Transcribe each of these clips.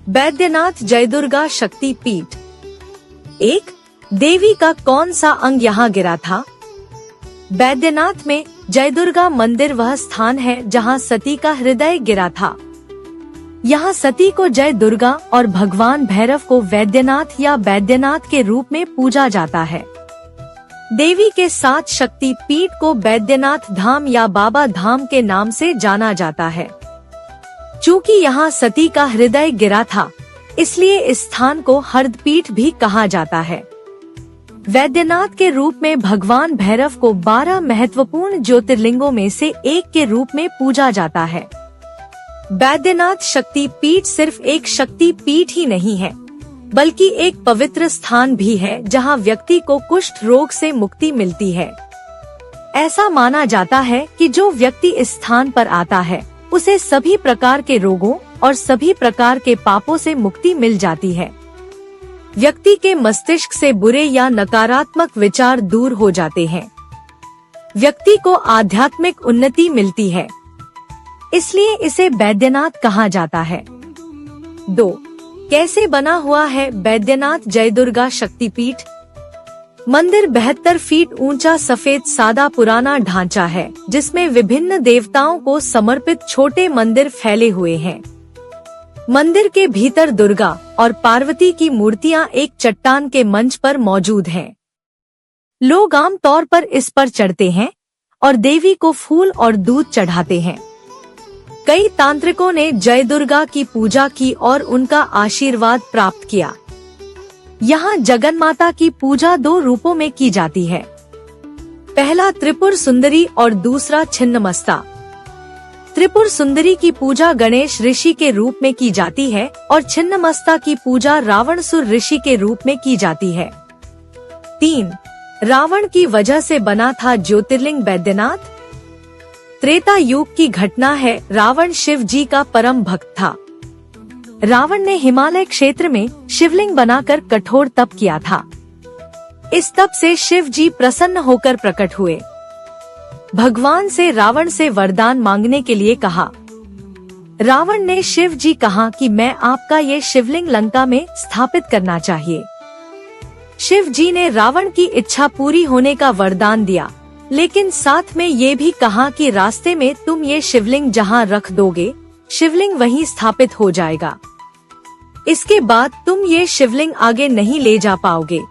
बैद्यनाथ जयदुर्गा शक्ति पीठ। 1. देवी का कौन सा अंग यहाँ गिरा था? बैद्यनाथ में जयदुर्गा मंदिर वह स्थान है जहाँ सती का हृदय गिरा था। यहाँ सती को जय दुर्गा और भगवान भैरव को वैद्यनाथ या बैद्यनाथ के रूप में पूजा जाता है। देवी के 7 शक्ति पीठ को बैद्यनाथ धाम या बाबा धाम के नाम से जाना जाता है। चूँकि यहाँ सती का हृदय गिरा था, इसलिए इस स्थान को हरदपीठ भी कहा जाता है। वैद्यनाथ के रूप में भगवान भैरव को 12 महत्वपूर्ण ज्योतिर्लिंगों में से एक के रूप में पूजा जाता है। बैद्यनाथ शक्ति पीठ सिर्फ एक शक्ति पीठ ही नहीं है, बल्कि एक पवित्र स्थान भी है जहां व्यक्ति को कुष्ठ रोग से मुक्ति मिलती है। ऐसा माना जाता है कि जो व्यक्ति इस स्थान पर आता है, उसे सभी प्रकार के रोगों और सभी प्रकार के पापों से मुक्ति मिल जाती है। व्यक्ति के मस्तिष्क से बुरे या नकारात्मक विचार दूर हो जाते हैं। व्यक्ति को आध्यात्मिक उन्नति मिलती है, इसलिए इसे बैद्यनाथ कहा जाता है। 2. कैसे बना हुआ है बैद्यनाथ जयदुर्गा शक्तिपीठ? मंदिर 72 फीट ऊंचा सफेद सादा पुराना ढांचा है, जिसमें विभिन्न देवताओं को समर्पित छोटे मंदिर फैले हुए हैं। मंदिर के भीतर दुर्गा और पार्वती की मूर्तियां एक चट्टान के मंच पर मौजूद हैं। लोग आम तौर पर इस पर चढ़ते हैं और देवी को फूल और दूध चढ़ाते हैं। कई तांत्रिकों ने जय दुर्गा की पूजा की और उनका आशीर्वाद प्राप्त किया। यहाँ जगन्माता की पूजा 2 रूपों में की जाती है। पहला त्रिपुर सुंदरी और दूसरा छिन्नमस्ता। त्रिपुर सुंदरी की पूजा गणेश ऋषि के रूप में की जाती है और छिन्नमस्ता की पूजा रावणसुर ऋषि के रूप में की जाती है। 3. रावण की वजह से बना था ज्योतिर्लिंग बैद्यनाथ। त्रेता युग की घटना है। रावण शिव जी का परम भक्त था। रावण ने हिमालय क्षेत्र में शिवलिंग बनाकर कठोर तप किया था। इस तप से शिव जी प्रसन्न होकर प्रकट हुए। भगवान से रावण से वरदान मांगने के लिए कहा। रावण ने शिव जी कहा कि मैं आपका ये शिवलिंग लंका में स्थापित करना चाहिए। शिव जी ने रावण की इच्छा पूरी होने का वरदान दिया, लेकिन साथ में ये भी कहा कि रास्ते में तुम ये शिवलिंग जहाँ रख दोगे, शिवलिंग वहीं स्थापित हो जाएगा। इसके बाद तुम ये शिवलिंग आगे नहीं ले जा पाओगे।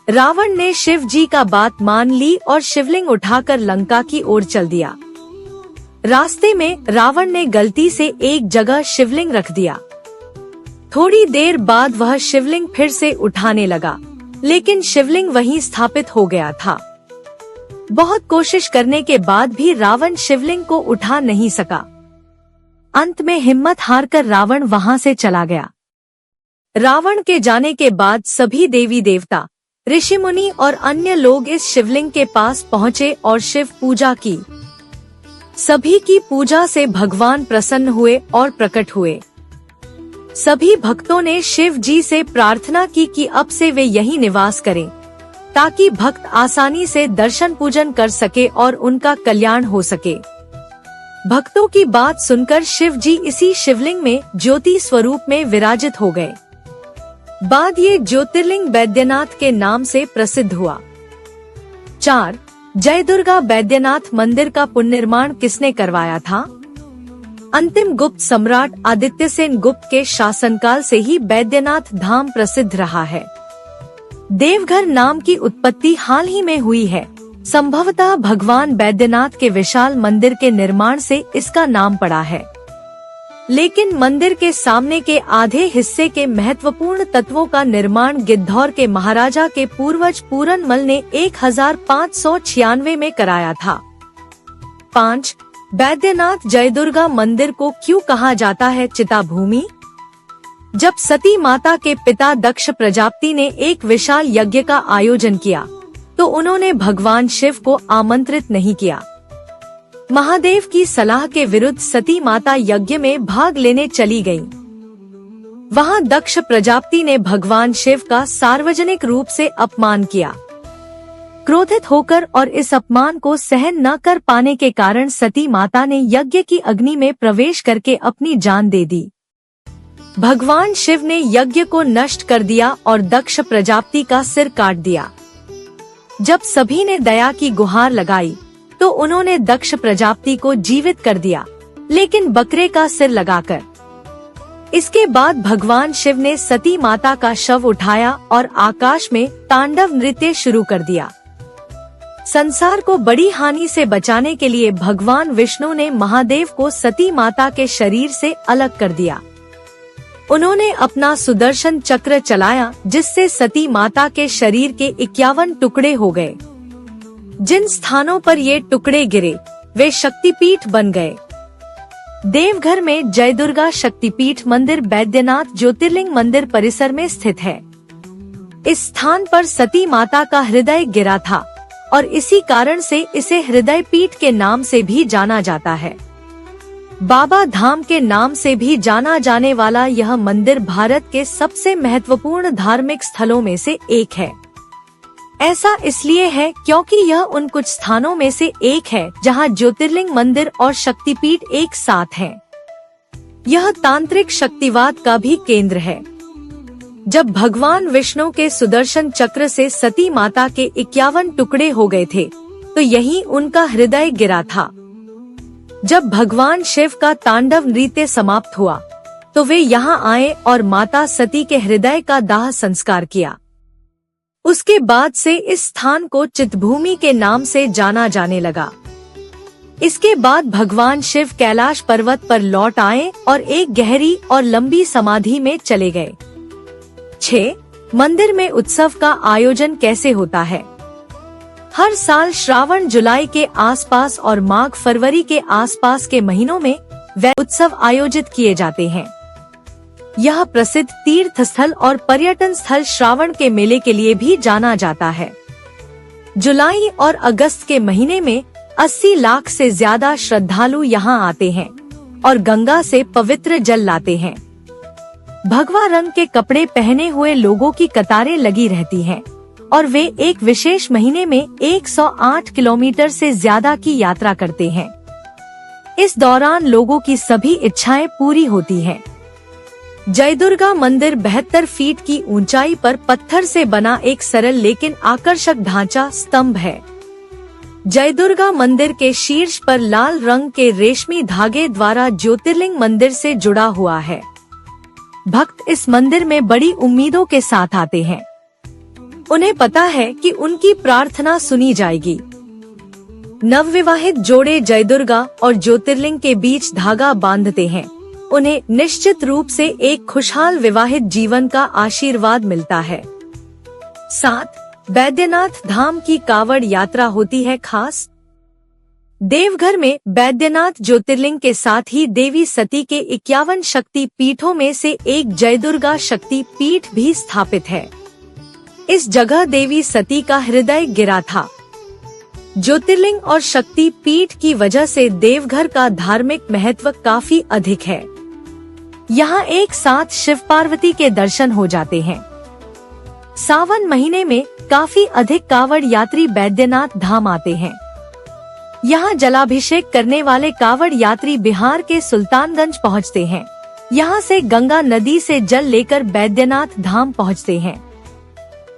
रावण ने शिव जी का बात मान ली और शिवलिंग उठाकर लंका की ओर चल दिया। रास्ते में रावण ने गलती से एक जगह शिवलिंग रख दिया। थोड़ी देर बाद वह शिवलिंग फिर से उठाने लगा, लेकिन शिवलिंग वहीं स्थापित हो गया था। बहुत कोशिश करने के बाद भी रावण शिवलिंग को उठा नहीं सका। अंत में हिम्मत हारकर रावण वहां से चला गया। रावण के जाने के बाद सभी देवी देवता, ऋषि मुनि और अन्य लोग इस शिवलिंग के पास पहुँचे और शिव पूजा की। सभी की पूजा से भगवान प्रसन्न हुए और प्रकट हुए। सभी भक्तों ने शिव जी से प्रार्थना की कि अब से वे यहीं निवास करें, ताकि भक्त आसानी से दर्शन पूजन कर सके और उनका कल्याण हो सके। भक्तों की बात सुनकर शिव जी इसी शिवलिंग में ज्योति स्वरूप में विराजित हो गए। बाद ये ज्योतिर्लिंग बैद्यनाथ के नाम से प्रसिद्ध हुआ। 4. जय दुर्गा बैद्यनाथ मंदिर का पुनर्निर्माण किसने करवाया था? अंतिम गुप्त सम्राट आदित्यसेन गुप्त के शासनकाल से ही बैद्यनाथ धाम प्रसिद्ध रहा है। देवघर नाम की उत्पत्ति हाल ही में हुई है। संभवतः भगवान बैद्यनाथ के विशाल मंदिर के निर्माण से इसका नाम पड़ा है। लेकिन मंदिर के सामने के आधे हिस्से के महत्वपूर्ण तत्वों का निर्माण गिद्धौर के महाराजा के पूर्वज पूरनमल ने 1596 में कराया था। 5. बैद्यनाथ जयदुर्गा मंदिर को क्यों कहा जाता है चिता भूमि? जब सती माता के पिता दक्ष प्रजापति ने एक विशाल यज्ञ का आयोजन किया, तो उन्होंने भगवान शिव को आमंत्रित नहीं किया। महादेव की सलाह के विरुद्ध सती माता यज्ञ में भाग लेने चली गयीं। वहां दक्ष प्रजापति ने भगवान शिव का सार्वजनिक रूप से अपमान किया। क्रोधित होकर और इस अपमान को सहन न कर पाने के कारण सती माता ने यज्ञ की अग्नि में प्रवेश करके अपनी जान दे दी। भगवान शिव ने यज्ञ को नष्ट कर दिया और दक्ष प्रजापति का सिर काट दिया। जब सभी ने दया की गुहार लगाई तो उन्होंने दक्ष प्रजापति को जीवित कर दिया, लेकिन बकरे का सिर लगाकर। इसके बाद भगवान शिव ने सती माता का शव उठाया और आकाश में तांडव नृत्य शुरू कर दिया। संसार को बड़ी हानि से बचाने के लिए भगवान विष्णु ने महादेव को सती माता के शरीर से अलग कर दिया। उन्होंने अपना सुदर्शन चक्र चलाया, जिससे सती माता के शरीर के 51 टुकड़े हो गए। जिन स्थानों पर ये टुकड़े गिरे वे शक्तिपीठ बन गए। देवघर में जय दुर्गा शक्तिपीठ मंदिर बैद्यनाथ ज्योतिर्लिंग मंदिर परिसर में स्थित है। इस स्थान पर सती माता का हृदय गिरा था और इसी कारण से इसे हृदय पीठ के नाम से भी जाना जाता है। बाबा धाम के नाम से भी जाना जाने वाला यह मंदिर भारत के सबसे महत्वपूर्ण धार्मिक स्थलों में से एक है। ऐसा इसलिए है क्योंकि यह उन कुछ स्थानों में से एक है जहां ज्योतिर्लिंग मंदिर और शक्तिपीठ एक साथ हैं। यह तांत्रिक शक्तिवाद का भी केंद्र है। जब भगवान विष्णु के सुदर्शन चक्र से सती माता के 51 टुकड़े हो गए थे तो यहीं उनका हृदय गिरा था। जब भगवान शिव का तांडव नृत्य समाप्त हुआ तो वे यहाँ आए और माता सती के हृदय का दाह संस्कार किया। उसके बाद से इस स्थान को चितभूमि के नाम से जाना जाने लगा। इसके बाद भगवान शिव कैलाश पर्वत पर लौट आए और एक गहरी और लंबी समाधि में चले गए। 6. मंदिर में उत्सव का आयोजन कैसे होता है? हर साल श्रावण जुलाई के आसपास और माघ फरवरी के आसपास के महीनों में वे उत्सव आयोजित किए जाते हैं। यह प्रसिद्ध तीर्थ स्थल और पर्यटन स्थल श्रावण के मेले के लिए भी जाना जाता है। जुलाई और अगस्त के महीने में 80 लाख से ज्यादा श्रद्धालु यहाँ आते हैं और गंगा से पवित्र जल लाते हैं। भगवा रंग के कपड़े पहने हुए लोगों की कतारें लगी रहती हैं और वे एक विशेष महीने में 108 किलोमीटर से ज्यादा की यात्रा करते हैं। इस दौरान लोगों की सभी इच्छाएं पूरी होती हैं। जय दुर्गा मंदिर 72 फीट की ऊंचाई पर पत्थर से बना एक सरल लेकिन आकर्षक ढांचा स्तंभ है। जय दुर्गा मंदिर के शीर्ष पर लाल रंग के रेशमी धागे द्वारा ज्योतिर्लिंग मंदिर से जुड़ा हुआ है। भक्त इस मंदिर में बड़ी उम्मीदों के साथ आते हैं। उन्हें पता है कि उनकी प्रार्थना सुनी जाएगी। नवविवाहित जोड़े जय दुर्गा और ज्योतिर्लिंग के बीच धागा बांधते हैं। उन्हें निश्चित रूप से एक खुशहाल विवाहित जीवन का आशीर्वाद मिलता है। 7. बैद्यनाथ धाम की कावड़ यात्रा होती है खास। देवघर में बैद्यनाथ ज्योतिर्लिंग के साथ ही देवी सती के 51 शक्ति पीठों में से एक जय दुर्गा शक्ति पीठ भी स्थापित है। इस जगह देवी सती का हृदय गिरा था। ज्योतिर्लिंग और शक्ति पीठ की वजह से देवघर का धार्मिक महत्व काफी अधिक है। यहाँ एक साथ शिव पार्वती के दर्शन हो जाते हैं। सावन महीने में काफी अधिक कावड़ यात्री बैद्यनाथ धाम आते हैं। यहाँ जलाभिषेक करने वाले कावड़ यात्री बिहार के सुल्तानगंज पहुँचते हैं। यहाँ से गंगा नदी से जल लेकर बैद्यनाथ धाम पहुँचते हैं।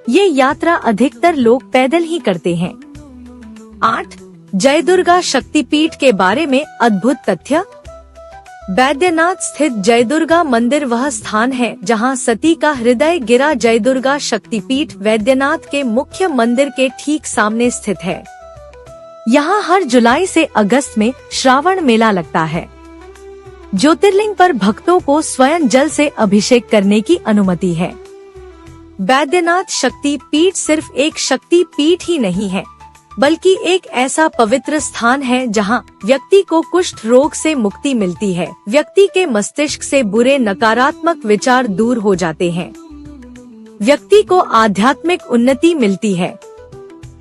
ये यात्रा अधिकतर लोग पैदल ही करते हैं। 8. जय दुर्गा शक्तिपीठ के बारे में अद्भुत तथ्य। बैद्यनाथ स्थित जय दुर्गा मंदिर वह स्थान है जहां सती का हृदय गिरा। जय दुर्गा शक्तिपीठ बैद्यनाथ के मुख्य मंदिर के ठीक सामने स्थित है। यहाँ हर जुलाई से अगस्त में श्रावण मेला लगता है। ज्योतिर्लिंग पर भक्तों को स्वयं जल से अभिषेक करने की अनुमति है। बैद्यनाथ शक्ति पीठ सिर्फ एक शक्ति पीठ ही नहीं है, बल्कि एक ऐसा पवित्र स्थान है जहां व्यक्ति को कुष्ठ रोग से मुक्ति मिलती है। व्यक्ति के मस्तिष्क से बुरे नकारात्मक विचार दूर हो जाते हैं। व्यक्ति को आध्यात्मिक उन्नति मिलती है